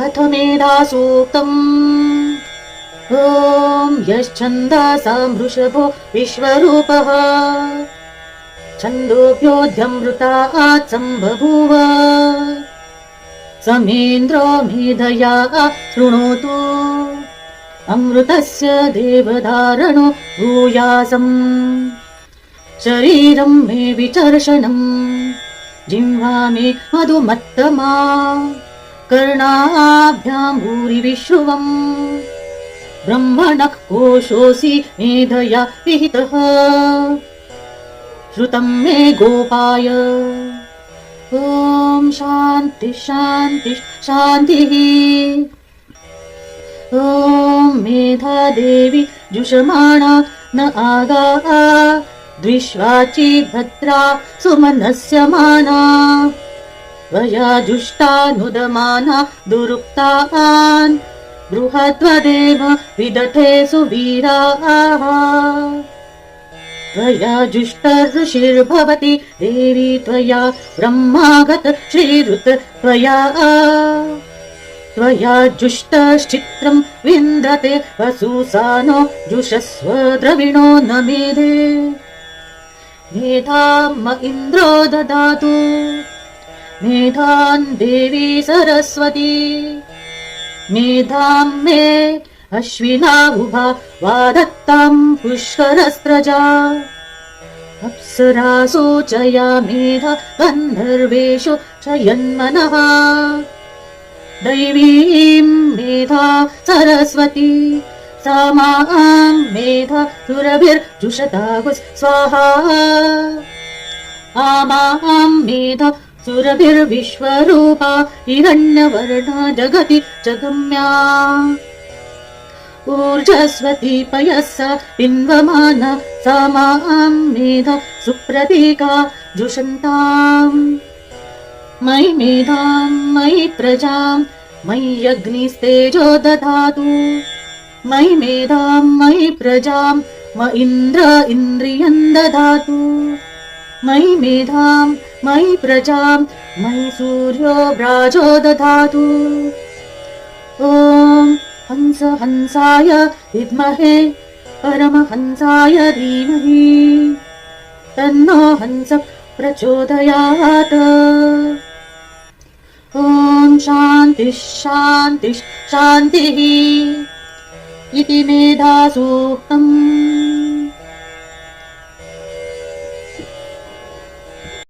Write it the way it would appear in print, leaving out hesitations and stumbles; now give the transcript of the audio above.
अथ मेधासूक्तम्। ॐ यश्छन्दासां वृषभो विश्वरूपः छन्दोभ्योऽध्यमृतात् सम्बभूव समेन्द्रो मेधया शृणोतु अमृतस्य देवधारणो भूयासम् शरीरं मे विचर्षणम् जिह्वा मे मधुमत्तमा कर्णाभ्यां भूरि विश्रुवम् ब्रह्मणः कोशोऽसि मेधया विहितः श्रुतं मे गोपाय। ॐ शान्ति शान्ति शान्तिः। ॐ मेधा देवी जुषमाणा न आगाः द्विष्वाची भद्रा सुमनस्य माना त्वया जुष्टानुदमाना दुरुक्तान् बृहद्वदेव विदथे सुवीराः त्वया जुष्ट ऋषिर्भवति देवी त्वया ब्रह्मागत श्रीरुत त्वया जुष्टश्चित्रं विन्दते वसुसानो जुषस्व द्रविणो न मेधे मेधाम् इन्द्रो ददातु मेधान् देवी सरस्वती मेधां मे अश्विनावुभा वादत्तां पुष्करस्त्रजा अप्सरासु च या मेधा गन्धर्वेषु शयन्मनः दैवीं मेधा सरस्वती सा मां मेधा सुरभिर्जुषतागु स्वाहा आमां मेधा सुरभिर्विश्वरूपा हिरण्यवर्णा जगति च गम्या ऊर्जस्वती पयस्स बिन्वमाना सा मां मेधा सुप्रतीका जुषन्ताम् मयि मेधां मयि प्रजां मयि अग्निस्तेजो दधातु मयि मेधां मयि प्रजां म इन्द्र इन्द्रियं दधातु मयि मेधां मयि प्रजां मयि सूर्यो व्राजो दधातु ॐ हंस हंसाय विद्महे परमहंसाय धीमहि तन्नो हंस प्रचोदयात्। ॐ शान्ति शान्ति शान्तिः इति मेधासूक्तम्।